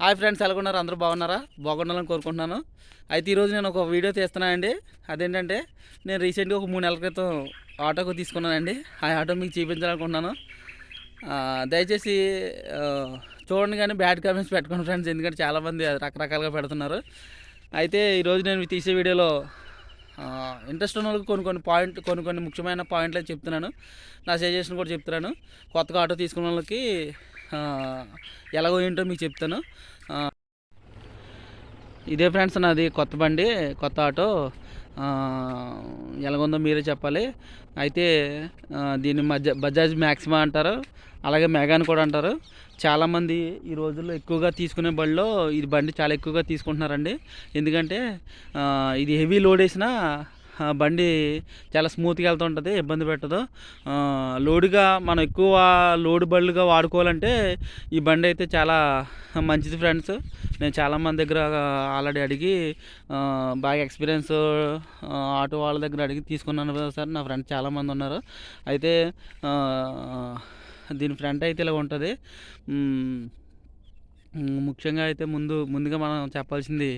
Hi friends, ఎలా ఉన్నారు? అందరూ బాగున్నారా? బాగుండాలని కోరుకుంటున్నాను. అయితే ఈరోజు నేను ఒక వీడియో తీస్తున్నానండి. అదేంటంటే నేను రీసెంట్గా ఒక 3 నెలల క్రితం ఆటోకు తీసుకున్నానండి. ఆ ఆటో మీకు చూపించాలనుకుంటున్నాను. దయచేసి ఆ, చూడండి, కానీ బ్యాడ్ కామెంట్స్ పెట్టుకోండి ఫ్రెండ్స్, ఎందుకంటే చాలామంది రకరకాలుగా పెడుతున్నారు. అయితే ఈరోజు నేను తీసే వీడియోలో ఇంట్రెస్ట్ ఉన్న వాళ్ళకి కొన్ని ముఖ్యమైన పాయింట్లు చెప్తున్నాను. నా సజెషన్ కూడా చెప్తున్నాను. కొత్తగా ఆటో తీసుకున్న వాళ్ళకి ఆ, ఎలాగో ఏంటో మీకు చెప్తాను. ఇదే ఫ్రెండ్స్, నాది కొత్త బండి, కొత్త ఆటో. ఎలాగుందో మీరే చెప్పాలి. అయితే దీన్ని బజాజ్ మ్యాక్సిమా అంటారు, అలాగే మెగాన్ కూడా అంటారు. చాలామంది ఈ రోజుల్లో ఎక్కువగా తీసుకునే బండిలో ఇది బండి చాలా ఎక్కువగా తీసుకుంటున్నారండి. ఎందుకంటే ఇది హెవీ లోడ్ వేసిన బండి చాలా స్మూత్గా వెళ్తుంటుంది, ఇబ్బంది పెట్టదు. లోడుగా మనం ఎక్కువ లోడ్ బళ్ళుగా వాడుకోవాలంటే ఈ బండి అయితే చాలా మంచిది ఫ్రెండ్స్. నేను చాలామంది దగ్గర ఆల్రెడీ అడిగి బాగా ఎక్స్పీరియన్స్ ఆటో వాళ్ళ దగ్గర అడిగి తీసుకున్నాను సార్. నా ఫ్రెండ్స్ చాలామంది ఉన్నారు. అయితే దీని ఫ్రంట్ అయితే ఇలా ఉంటుంది. ముఖ్యంగా అయితే ముందుగా మనం చెప్పాల్సింది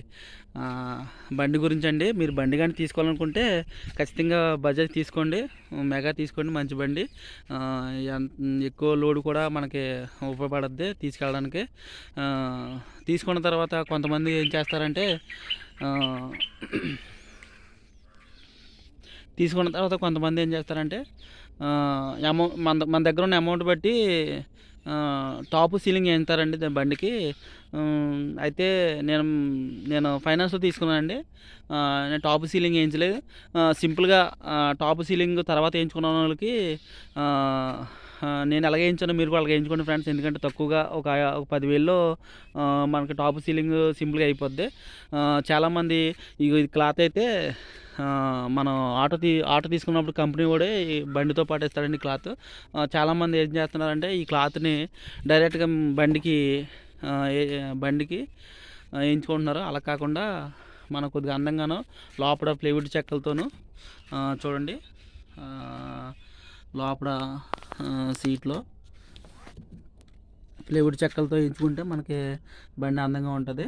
బండి గురించి అండి. మీరు బండి కానీ తీసుకోవాలనుకుంటే ఖచ్చితంగా బజాజ్ తీసుకోండి, మెగా తీసుకోండి. మంచి బండి, ఎక్కువ లోడ్ కూడా మనకి ఉపయోగపడుద్ది తీసుకెళ్ళడానికి. తీసుకున్న తర్వాత కొంతమంది ఏం చేస్తారంటే మన దగ్గర ఉన్న అమౌంట్ బట్టి టాప్ సీలింగ్ వేస్తారండి బండికి. అయితే నేను నేను ఫైనాన్స్లో తీసుకున్నానండి. నేను టాప్ సీలింగ్ వేయించలేదు. సింపుల్గా టాప్ సీలింగ్ తర్వాత వేయించుకున్న వాళ్ళకి నేను ఎలాగ వేయించానో మీరు కూడా అలాగ వేయించుకోండి ఫ్రెండ్స్. ఎందుకంటే తక్కువగా ఒక 10,000లో మనకి టాప్ సీలింగ్ సింపుల్గా అయిపోద్ది. చాలామంది ఇది క్లాత్ అయితే మనం ఆటో తీసుకున్నప్పుడు కంపెనీ కూడా ఈ బండితో పాటు ఇస్తాడండి క్లాత్. చాలామంది ఏం చేస్తున్నారంటే ఈ క్లాత్ని డైరెక్ట్గా బండికి వేయించుకుంటున్నారు. అలా కాకుండా మనం కొద్దిగా అందంగానో లోపల ప్లైవుడ్ చెక్కలతోనూ చూడండి, లోపల సీట్లో ప్లైవుడ్ చెక్కలతో వేయించుకుంటే మనకి బండి అందంగా ఉంటుంది.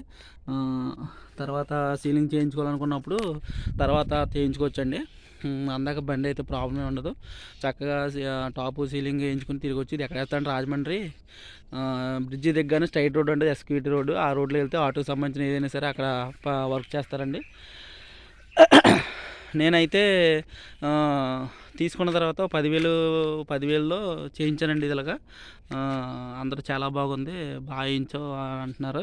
తర్వాత సీలింగ్ చేయించుకోవాలనుకున్నప్పుడు తర్వాత చేయించుకోవచ్చండి. అందాక బండి అయితే ప్రాబ్లం ఉండదు. చక్కగా టాపు సీలింగ్ వేయించుకుని తిరిగి వచ్చి ఇది ఎక్కడ వేస్తాను, రాజమండ్రి బ్రిడ్జి దగ్గరనే స్ట్రైట్ రోడ్ అంటే ఎస్క్యూటీ రోడ్డు. ఆ రోడ్లో వెళ్తే ఆటోకి సంబంధించిన ఏదైనా సరే అక్కడ వర్క్ చేస్తారండి. నేనైతే తీసుకున్న తర్వాత 10,000లో చేయించానండి. ఇలాగా అందరూ చాలా బాగుంది, బాగా వేయించావు అంటున్నారు,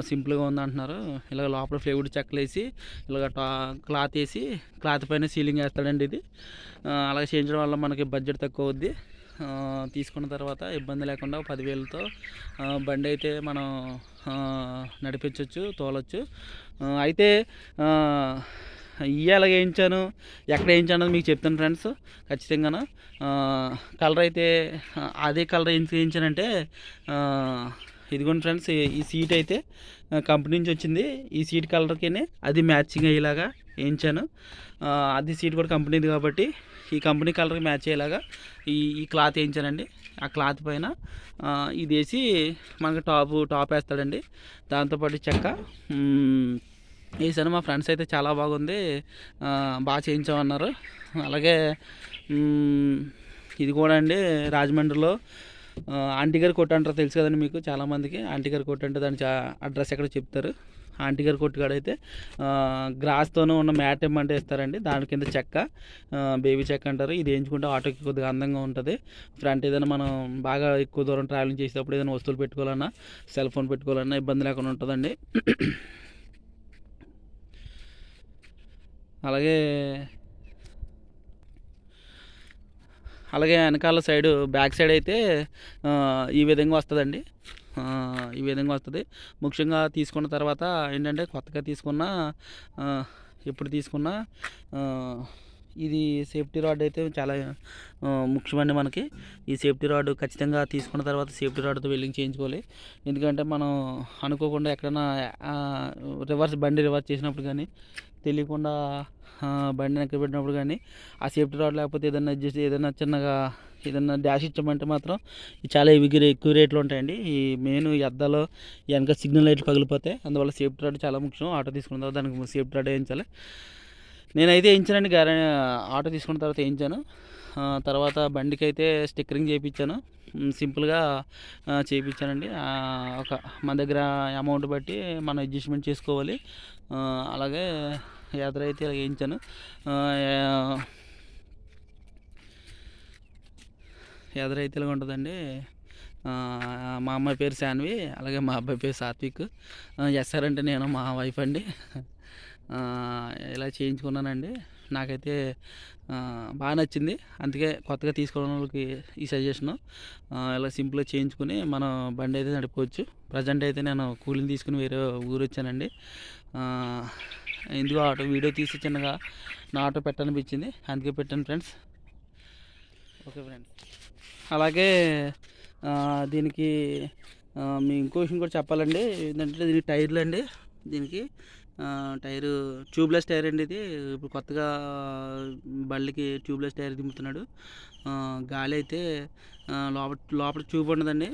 సింపుల్గా ఉంది అంటున్నారు. ఇలాగ లోపల ఫ్లైవుడ్ చెక్కలు వేసి ఇలాగ క్లాత్ వేసి క్లాత్ పైన సీలింగ్ వేస్తాడండి ఇది. అలాగే చేయించడం వల్ల మనకి బడ్జెట్ తక్కువ అవుద్ది. తీసుకున్న తర్వాత ఇబ్బంది లేకుండా 10,000తో బండి అయితే మనం నడిపించవచ్చు, తోలచ్చు. అయితే ఇయ్యాల వేయించాను, ఎక్కడ వేయించాను అన్నది మీకు చెప్తాను ఫ్రెండ్స్ ఖచ్చితంగా. కలర్ అయితే అదే కలర్ ఎందుకు వేయించానంటే ఇదిగోండి ఫ్రెండ్స్, ఈ సీట్ అయితే కంపెనీ నుంచి వచ్చింది. ఈ సీట్ కలర్కి అది మ్యాచింగ్ అయ్యేలాగా వేయించాను. అది సీట్ కూడా కంపెనీది కాబట్టి ఈ కంపెనీ కలర్కి మ్యాచ్ అయ్యేలాగా ఈ క్లాత్ వేయించానండి. ఆ క్లాత్ పైన ఇది వేసి మనకి టాప్ వేస్తాడండి. దాంతోపాటు చెక్క వేసాను. మా ఫ్రెండ్స్ అయితే చాలా బాగుంది, బాగా చేయించామన్నారు. అలాగే ఇది కూడా అండి, రాజమండ్రిలో ఆంటీ గారి కొట్టు అంటారు, తెలుసు కదండి మీకు చాలామందికి. ఆంటీ గారి కొట్టు అంటే దాని అడ్రస్ ఎక్కడ చెప్తారు. ఆంటీ గారి కొట్టు కాడ అయితే గ్రాస్తోనూ ఉన్న మ్యాట్ ఇమ్మంటే ఇస్తారండి. దాని కింద చెక్క, బేబీ చెక్క అంటారు. ఇది వేయించుకుంటే ఆటోకి కొద్దిగా అందంగా ఉంటుంది. ఫ్రంట్ ఏదైనా మనం బాగా ఎక్కువ దూరం ట్రావెలింగ్ చేసేటప్పుడు ఏదైనా వస్తువులు పెట్టుకోవాలన్నా, సెల్ ఫోన్ పెట్టుకోవాలన్నా ఇబ్బంది లేకుండా ఉంటుందండి. అలాగే వెనకాల సైడు బ్యాక్ సైడ్ అయితే ఈ విధంగా వస్తుందండి. ఈ విధంగా వస్తుంది. ముఖ్యంగా తీసుకున్న తర్వాత ఏంటంటే కొత్తగా ఎప్పుడు తీసుకున్నా ఇది సేఫ్టీ రాడ్ అయితే చాలా ముఖ్యమండి మనకి. ఈ సేఫ్టీ రాడ్ ఖచ్చితంగా తీసుకున్న తర్వాత సేఫ్టీ రాడ్తో వెల్డింగ్ చేయించుకోవాలి. ఎందుకంటే మనం అనుకోకుండా ఎక్కడైనా బండి రివర్స్ చేసినప్పుడు కానీ, తెలియకుండా బండి వెనక్కి పెట్టినప్పుడు కానీ ఆ సేఫ్టీ రాడ్ లేకపోతే ఏదైనా చిన్నగా ఏదన్నా డాష్ ఇచ్చామంటే మాత్రం చాలా ఎక్కువ రేట్లు ఉంటాయండి. ఈ మెయిన్ ఈ అద్దాలు వెనక సిగ్నల్ లైట్లు పగిలిపోతాయి. అందువల్ల సేఫ్టీ రాడ్ చాలా ముఖ్యం. ఆటో తీసుకున్న తర్వాత దానికి సేఫ్టీ రాడ్ వేయించాలి. నేనైతే వేయించానండి, ఆటో తీసుకున్న తర్వాత వేయించాను. తర్వాత బండికి అయితే స్టిక్కరింగ్ చేయించాను. సింపుల్గా చేయించానండి. ఒక మన దగ్గర అమౌంట్ బట్టి మనం అడ్జస్ట్మెంట్ చేసుకోవాలి. అలాగే యాత్ర అయితే ఇలా వేయించాను. యాత్ర అయితే ఇలా ఉంటుందండి. మా అమ్మాయి పేరు శాన్వి, అలాగే మా అబ్బాయి పేరు సాత్విక్. ఎస్ఆర్ అంటే నేను, మా వైఫ్ అండి. ఇలా చేయించుకున్నానండి. నాకైతే బాగా నచ్చింది. అందుకే కొత్తగా తీసుకోవడం వాళ్ళకి ఈ సజెషను. ఇలా సింపుల్గా చేయించుకుని మనం బండి అయితే నడుపుకోవచ్చు. ప్రజెంట్ అయితే నేను కూలింగ్ తీసుకుని వేరే ఊరు వచ్చానండి. ఎందుకు ఆటో వీడియో తీసి చిన్నగా నా ఆటో పెట్టాలనిపించింది, అందుకే పెట్టాను ఫ్రెండ్స్. ఓకే ఫ్రెండ్స్, అలాగే దీనికి మీ ఇంకో విషయం కూడా చెప్పాలండి. ఏంటంటే దీనికి టైర్లు అండి. దీనికి టైరు ట్యూబ్లెస్ టైర్ అండి. ఇది ఇప్పుడు కొత్తగా బళ్ళకి ట్యూబ్లెస్ టైర్ దింపుతున్నాడు. గాలి అయితే లోపల ట్యూబ్ ఉండదండి.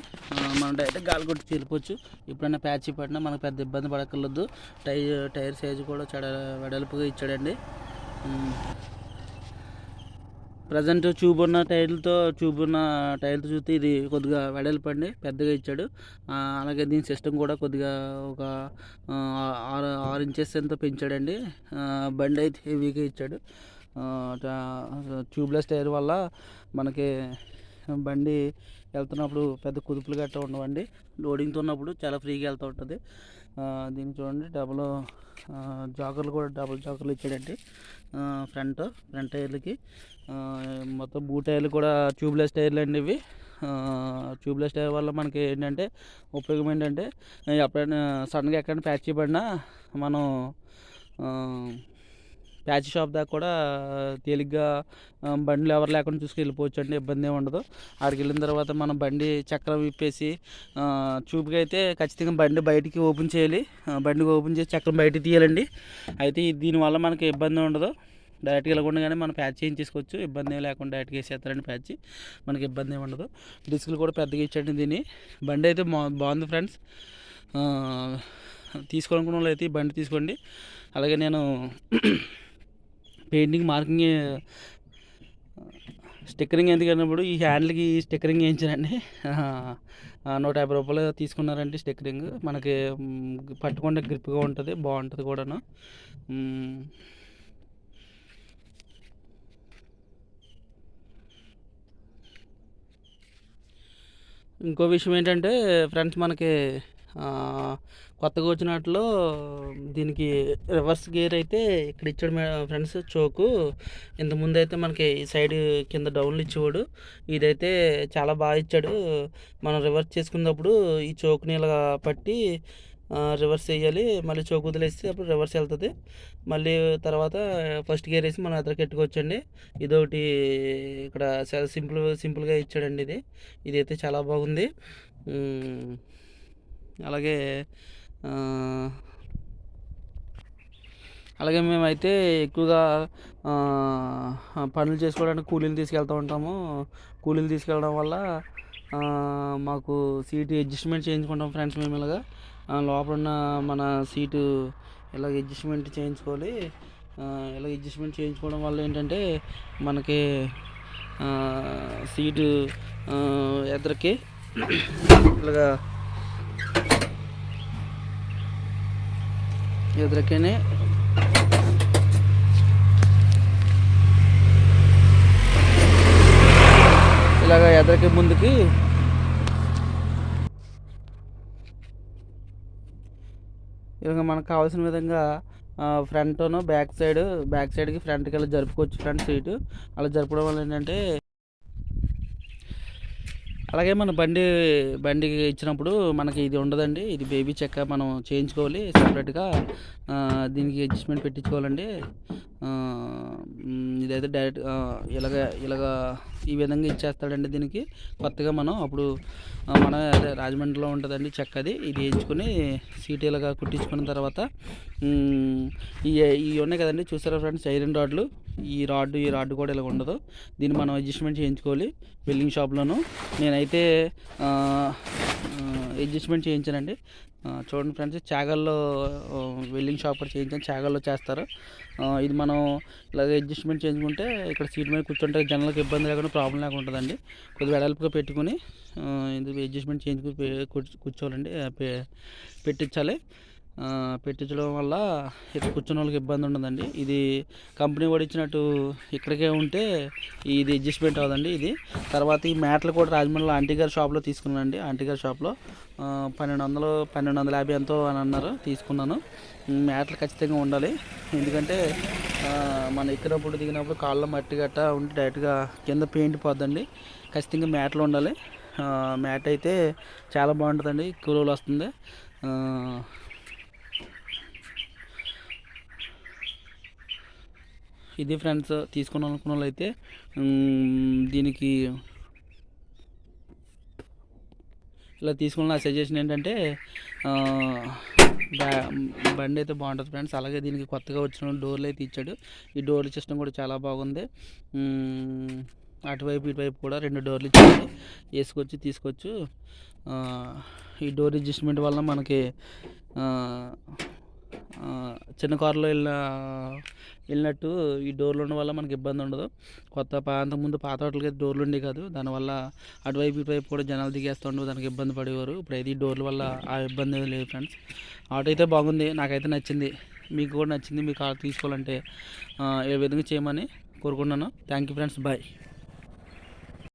మనం డైరెక్ట్ గాలి కొట్టి వెళ్ళిపోవచ్చు. ఎప్పుడైనా ప్యాచ్ పడినా మనకు పెద్ద ఇబ్బంది పడక్కర్లేదు. టైర్ సైజు కూడా చాలా వెడల్పుగా ఇచ్చాడండి. ప్రజెంట్ ట్యూబ్ ఉన్న టైర్లతో చూస్తే ఇది కొద్దిగా వెడల్పండి పెద్దగా ఇచ్చాడు. అలాగే దీని సిస్టమ్ కూడా కొద్దిగా ఒక 6 ఇంచెస్ ఎంతో పెంచాడండి. బండి అయితే హెవీగా ఇచ్చాడు. ట్యూబ్లెస్ టైర్ వల్ల మనకి బండి వెళ్తున్నప్పుడు పెద్ద కుదుపులు గట్రా ఉండవండి. లోడింగ్తో ఉన్నప్పుడు చాలా ఫ్రీగా వెళ్తూ ఉంటుంది. దీన్ని చూడండి, డబుల్ జాకర్లు ఇచ్చాడండి ఫ్రంట్ టైర్లకి. మొత్తం టైర్లు కూడా ట్యూబ్లెస్ టైర్లు అండి ఇవి. ట్యూబ్లెస్ టైర్ వల్ల మనకి ఏంటంటే ఉపయోగం ఏంటంటే, ఎప్పుడైనా సడన్గా ఎక్కడైనా ప్యాచ్ పడినా మనం ప్యాచ్ షాప్ దాకా కూడా తేలిగ్గా బండ్లు ఎవరు లేకుండా చూసుకు వెళ్ళిపోవచ్చు అండి. ఇబ్బంది ఏమి ఉండదు. ఆడికి వెళ్ళిన తర్వాత మనం బండి చక్రం విప్పేసి చూపుగా అయితే ఖచ్చితంగా బండి బయటికి ఓపెన్ చేయాలి. బండికి ఓపెన్ చేసి చక్రం బయటికి తీయాలండి. అయితే దీనివల్ల మనకి ఇబ్బంది ఉండదు. డైరెక్ట్గా వెళ్ళకుండా కానీ మనం ప్యాచ్ చేయించేసుకోవచ్చు. ఇబ్బంది ఏమి లేకుండా డైరెక్ట్గా వేసేస్తారండి ప్యాచ్. మనకి ఇబ్బంది ఏమి ఉండదు. డిస్కులు కూడా పెద్దగా ఇచ్చాడండి దీన్ని. బండి అయితే బాగుంది ఫ్రెండ్స్. తీసుకోవాలనుకున్న వాళ్ళు అయితే ఈ బండి తీసుకోండి. అలాగే నేను పెయింటింగ్ మార్కింగ్ స్టిక్కరింగ్ ఎందుకన్నప్పుడు ఈ హ్యాండిల్కి స్టిక్కరింగ్ వేయించానండి. 150 రూపాయలు తీసుకున్నారంటే స్టిక్కరింగ్. మనకి పట్టుకుంటే గ్రిప్గా ఉంటుంది, బాగుంటుంది కూడాను. ఇంకో విషయం ఏంటంటే ఫ్రెండ్స్, మనకి కొత్తగా వచ్చిన వాటిలో దీనికి రివర్స్ గేర్ అయితే ఇక్కడ ఇచ్చాడు ఫ్రెండ్స్. చోకు ఇంతకుముందు అయితే మనకి సైడ్ కింద డౌన్లు ఇచ్చేవాడు. ఇదైతే చాలా బాగా ఇచ్చాడు. మనం రివర్స్ చేసుకున్నప్పుడు ఈ చోకుని ఇలా పట్టి రివర్స్ వేయాలి. మళ్ళీ చోకు వదిలేస్తే అప్పుడు రివర్స్ వెళ్తుంది. మళ్ళీ తర్వాత ఫస్ట్ గేర్ వేసి మనం ఎదురుకి ఎట్టుకోవచ్చండి. ఇదొకటి ఇక్కడ చాలా సింపుల్గా ఇచ్చాడండి. ఇదైతే చాలా బాగుంది. అలాగే మేమైతే ఎక్కువగా పనులు చేసుకోవడానికి కూలీలు తీసుకెళ్తూ ఉంటాము. కూలీలు తీసుకెళ్ళడం వల్ల మాకు సీటు అడ్జస్ట్మెంట్ చేయించుకుంటాం ఫ్రెండ్స్. మేము ఇలాగా లోపల ఉన్న మన సీటు ఇలా అడ్జస్ట్మెంట్ చేయించుకోవాలి. ఇలా అడ్జస్ట్మెంట్ చేయించుకోవడం వల్ల ఏంటంటే మనకి సీటు ఎదురుకి ఇలాగా ఎదురుకనే ఇలాగ ఎదురుకి ముందుకి ఇలాగ మనకు కావాల్సిన విధంగా ఫ్రంట్ను బ్యాక్ సైడ్కి ఫ్రంట్కి ఇలా జరుపుకోవచ్చు ఫ్రంట్ సీటు. అలా జరపడం వల్ల ఏంటంటే, అలాగే మన బండికి ఇచ్చినప్పుడు మనకి ఇది ఉండదండి. ఇది బేబీ చెక్క మనం చేయించుకోవాలి సపరేట్గా. దీనికి అడ్జస్ట్మెంట్ పెట్టించుకోవాలండి. ఇదైతే డైరెక్ట్ ఇలాగ ఈ విధంగా ఇచ్చేస్తాడండి. దీనికి కొత్తగా మనం అప్పుడు మన అదే రాజమండ్రిలో ఉంటుందండి చెక్క, అది ఇది వేయించుకొని సీట్ ఇలాగా కుట్టించుకున్న తర్వాత ఇవి ఉన్నాయి కదండి, చూసారా ఫ్రెండ్స్, ఐరన్ రాడ్లు. ఈ రాడ్ కూడా ఇలా ఉండదు, దీన్ని మనం అడ్జస్ట్మెంట్ చేయించుకోవాలి వెల్డింగ్ షాప్లోను. నేనైతే అడ్జస్ట్మెంట్ చేయించానండి. చూడండి ఫ్రెండ్స్, చాగల్లో వెల్డింగ్ షాప్ కూడా చేయించాను, చాగల్లో చేస్తారు. ఇది మనం ఇలాగ అడ్జస్ట్మెంట్ చేయించుకుంటే ఇక్కడ సీట్ మీద కూర్చుంటే జనాలకు ఇబ్బంది లేకుండా ప్రాబ్లం లేకుండా ఉంటుందండి. కొద్దిగా వెడల్పుగా పెట్టుకుని ఇది అడ్జస్ట్మెంట్ చేయించుకుని కూర్చోవాలండి, పెట్టించాలి. పెట్టించడం వల్ల ఇక్కడ కూర్చున్న వాళ్ళకి ఇబ్బంది ఉండదండి. ఇది కంపెనీ కూడా ఇచ్చినట్టు ఇక్కడికే ఉంటే ఇది అడ్జస్ట్మెంట్ అవ్వదండి. ఇది తర్వాత ఈ మ్యాట్లు కూడా రాజమండ్రిలో ఆంటీ గారి షాప్లో తీసుకున్నానండి. ఆంటీ గారి షాప్లో 1250 ఎంతో అని అన్నారు, తీసుకున్నాను. మ్యాట్లు ఖచ్చితంగా ఉండాలి, ఎందుకంటే మనం ఎక్కినప్పుడు దిగినప్పుడు కాళ్ళలో మట్టి గట్ట ఉంటే డైరెక్ట్గా కింద పెయింట్ పోద్దండి. ఖచ్చితంగా మ్యాట్లు ఉండాలి. మ్యాట్ అయితే చాలా బాగుంటుందండి, ఎక్కువ రోజులు వస్తుంది. ఇది ఫ్రెండ్స్, తీసుకుని అనుకున్న వాళ్ళు అయితే దీనికి ఇలా తీసుకున్న నా సజెషన్ ఏంటంటే బండి అయితే బాగుంటుంది ఫ్రెండ్స్. అలాగే దీనికి కొత్తగా వచ్చిన డోర్లు అయితే ఇచ్చాడు. ఈ డోర్ సిస్టమ్ కూడా చాలా బాగుంది. అటువైపు ఇటువైపు కూడా 2 డోర్లు ఇచ్చాడు, వేసుకొచ్చి తీసుకోవచ్చు. ఈ డోర్ అడ్జస్ట్మెంట్ వల్ల మనకి చిన్న కారులో వెళ్ళినట్టు ఈ డోర్లు ఉండడం వల్ల మనకి ఇబ్బంది ఉండదు. అంతకుముందు పాత వాటికి డోర్లు ఉండే కాదు, దానివల్ల అటువైపు ఇటువైపు కూడా జనాలు దిగేస్తూ ఉండవు, దానికి ఇబ్బంది పడేవారు. ఇప్పుడు ఈ డోర్ల వల్ల ఆ ఇబ్బంది లేదు ఫ్రెండ్స్. ఆటో అయితే బాగుంది, నాకైతే నచ్చింది, మీకు కూడా నచ్చింది. మీ కార్ తీసుకోవాలంటే ఏ విధంగా చేయమని కోరుకుంటున్నాను. Thank you friends, bye.